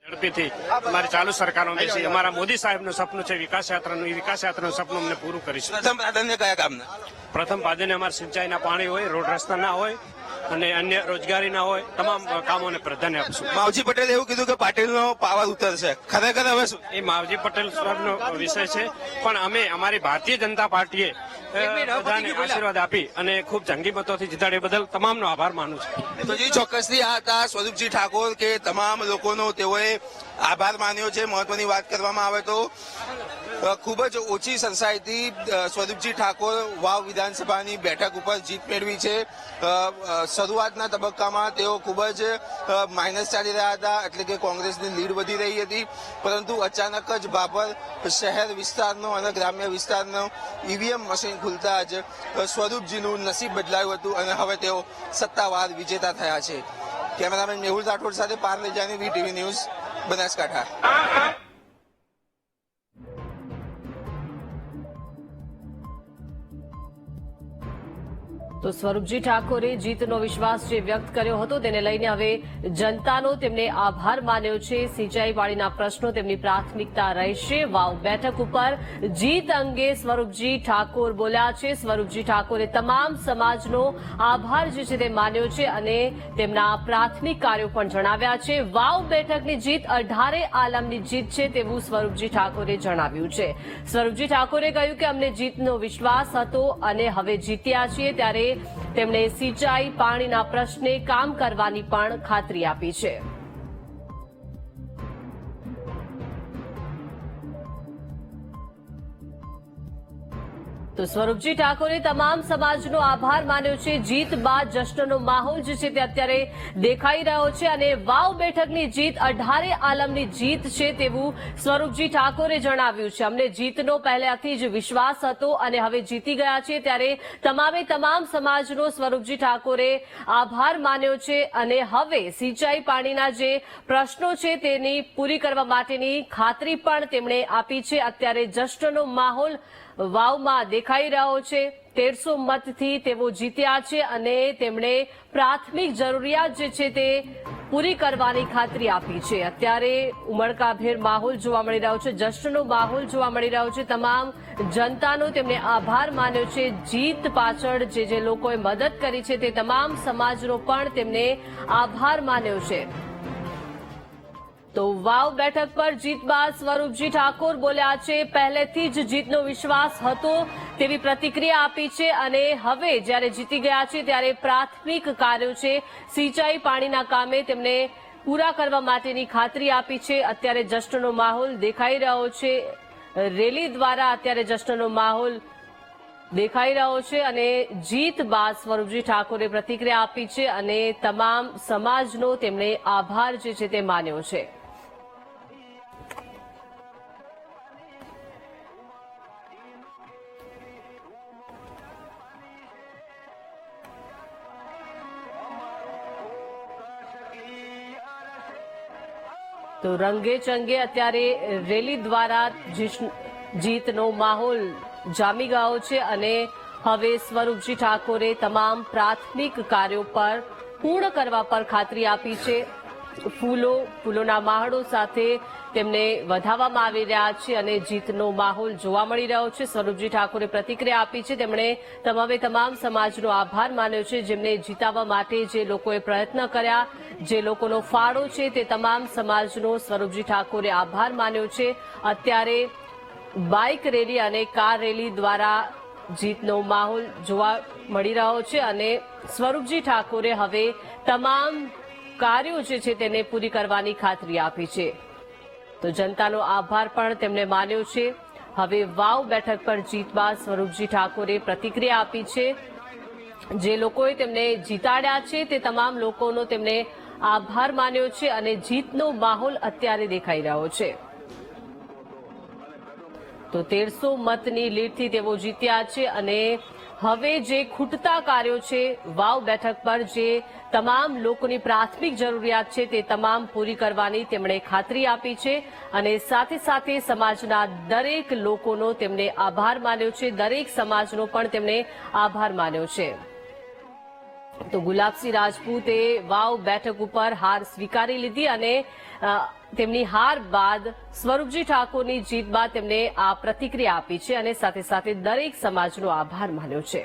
ઝડપીથી અમારી ચાલુ સરકારોને છે, અમારા મોદી સાહેબનું સપનું છે વિકાસ યાત્રાનું સપનું અમને પૂરું કરીશું. પ્રથમ પ્રાધાન્ય કયા કામના? પ્રથમ પ્રાધાન્ય અમારા સિંચાઈના પાણી હોય, રોડ રસ્તા ના હોય અને અન્ય રોજગારી ના હોય, તમામ કામોને પ્રાધાન્ય આપશું. માવજી પટેલે એવું કીધું કે પાટીલનો પાવર ઉતરશે, ખરેખર હવે શું? એ માવજી પટેલ સાહેબનો વિષય છે, પણ અમે અમારી ભારતીય જનતા પાર્ટીએ બધાને આશીર્વાદ આપી અને ખૂબ જંગી મતોથી જીતાડ્યા બદલ તમામનો આભાર માનું છું. તો જે ચોક્કસથી આ હતા સ્વરૂપજી ઠાકોર કે તમામ લોકોનો તેઓએ આભાર માન્યો છે. મહત્વની વાત કરવામાં આવે તો ખૂબ જ ઓછી સરસાઈથી સ્વરૂપજી ઠાકોર વાવ વિધાનસભાની બેઠક ઉપર જીત મેળવી છે. શરૂઆતના તબક્કામાં તેઓ ખૂબ જ માઇનસ ચાલી રહ્યા હતા, એટલે કે કોંગ્રેસની લીડ વધી રહી હતી, પરંતુ અચાનક જ બાબર શહેર વિસ્તારનો અને ગ્રામ્ય વિસ્તારનો ઈવીએમ મશીન ખુલતા જ સ્વરૂપજીનું નસીબ બદલાયું હતું અને હવે તેઓ સત્તાવાર વિજેતા થયા છે. કેમેરામેન મેહુલ રાઠોડ સાથે પાર્લે જાની, વીટીવી ન્યૂઝ, બનાસકાંઠા. તો સ્વરૂપજી ઠાકોરે જીતનો વિશ્વાસ જે વ્યક્ત કર્યો હતો તેને લઈને હવે જનતાનો તેમને આભાર માન્યો છે. સિંચાઈ પાણીના પ્રશ્નો તેમની પ્રાથમિકતા રહેશે. વાવ બેઠક ઉપર જીત અંગે સ્વરૂપજી ઠાકોર બોલ્યા છે. સ્વરૂપજી ઠાકોરે તમામ સમાજનો આભાર જે છે તે માન્યો છે અને તેમના પ્રાથમિક કાર્યો પણ જણાવ્યા છે. વાવ બેઠકની જીત 18 આલમની જીત છે તેવું સ્વરૂપજી ઠાકોરે જણાવ્યું છે. સ્વરૂપજી ઠાકોરે કહ્યું કે અમને જીતનો વિશ્વાસ હતો અને હવે જીત્યા છીએ, ત્યારે તેમણે સિંચાઈ પાણીના પ્રશ્ને કામ કરવાની પણ ખાતરી આપી છે. તો સ્વરૂપજી ઠાકોરે તમામ સમાજનો આભાર માન્યો છે. જીત બાદ જશ્નનો માહોલ જે છે તે અત્યારે દેખાઈ રહ્યો છે અને વાવ બેઠકની જીત 18 આલમની જીત છે તેવું સ્વરૂપજી ઠાકોરે જણાવ્યું છે. અમને જીતનો પહેલાથી જ વિશ્વાસ હતો અને હવે જીતી ગયા છે, ત્યારે તમામ સમાજનો સ્વરૂપજી ઠાકોરે આભાર માન્યો છે અને હવે સિંચાઈ પાણીના જે પ્રશ્નો છે તેની પૂરી કરવા માટેની ખાતરી પણ તેમણે આપી છે. અત્યારે જશ્નનો માહોલ વાવમાં દેખાઈ રહ્યો છે. 1300 મતથી તેઓ જીત્યા છે અને તેમણે પ્રાથમિક જરૂરિયાત જે છે તે પૂરી કરવાની ખાતરી આપી છે. અત્યારે ઉમળકાભેર માહોલ જોવા મળી રહ્યો છે, જશ્નનો માહોલ જોવા મળી રહ્યો છે. તમામ જનતાનો તેમણે આભાર માન્યો છે. જીત પાછળ જે લોકોએ મદદ કરી છે તે તમામ સમાજનો પણ તેમને આભાર માન્યો છે. તો વાવ બેઠક પર જીત બાદ સ્વરૂપજી ઠાકોર બોલ્યા છે. પહેલેથી જ જીતનો વિશ્વાસ હતો તેવી પ્રતિક્રિયા આપી છે અને હવે જ્યારે જીતી ગયા છે ત્યારે પ્રાથમિક કાર્યો છે સિંચાઈ પાણીના કામે તેમને પૂરા કરવા માટેની ખાતરી આપી છે. અત્યારે જશ્નનો માહોલ દેખાઈ રહ્યો છે. રેલી દ્વારા અત્યારે જશ્નનો માહોલ દેખાઈ રહ્યો છે અને જીત બાદ સ્વરૂપજી ઠાકોરે પ્રતિક્રિયા આપી છે અને તમામ સમાજનો તેમણે આભાર જે છે તે માન્યો છે. તો રંગે ચંગે અત્યારે રેલી દ્વારા જીતનો માહોલ જામી ગયો છે અને હવે સ્વરૂપજી ઠાકોરે તમામ પ્રાથમિક કાર્યો પર પૂર્ણ કરવા પર ખાતરી આપી છે. ફૂલોના માળો સાથે તેમને વધાવવામાં આવી રહ્યા છે અને જીતનો માહોલ જોવા મળી રહ્યો છે. સ્વરૂપજી ઠાકોરે પ્રતિક્રિયા આપી છે. તેમણે તમામ સમાજનો આભાર માન્યો છે, જેમને જીતાવવા માટે જે લોકોએ પ્રયત્ન કર્યા, જે લોકોનો ફાળો છે તે તમામ સમાજનો સ્વરૂપજી ઠાકોરે આભાર માન્યો છે. અત્યારે બાઇક રેલી અને કાર રેલી દ્વારા જીતનો માહોલ જોવા મળી રહ્યો છે અને સ્વરૂપજી ઠાકોરે હવે તમામ કાર્યો જે છે તેને પૂરી કરવાની ખાતરી આપી છે. તો જનતાનો આભાર પણ તેમણે માન્યો છે. હવે વાવ બેઠક પર જીત બાદ સ્વરૂપજી ઠાકોરે પ્રતિક્રિયા આપી છે. જે લોકોએ તેમને જીતાડ્યા છે તે તમામ લોકોનો તેમણે આભાર માન્યો છે અને જીતનો માહોલ અત્યારે દેખાઈ રહ્યો છે. તો 1300 મતની લીડથી તેઓ જીત્યા છે અને હવે જે ખૂટતા કાર્યો છે વાવ બેઠક પર, જે તમામ લોકોની પ્રાથમિક જરૂરિયાત છે તે તમામ પૂરી કરવાની તેમણે ખાતરી આપી છે અને સાથે સમાજના દરેક લોકોનો તેમણે આભાર માન્યો છે. દરેક સમાજનો પણ તેમણે આભાર માન્યો છે. તો ગુલાબસિંહ રાજપૂતે વાવ બેઠક ઉપર હાર સ્વીકારી લીધી અને તેમની હાર બાદ સ્વરૂપજી ઠાકોરની જીત બાદ તેમને આ પ્રતિક્રિયા આપી છે અને સાથે સાથે દરેક સમાજનો આભાર માન્યો છે.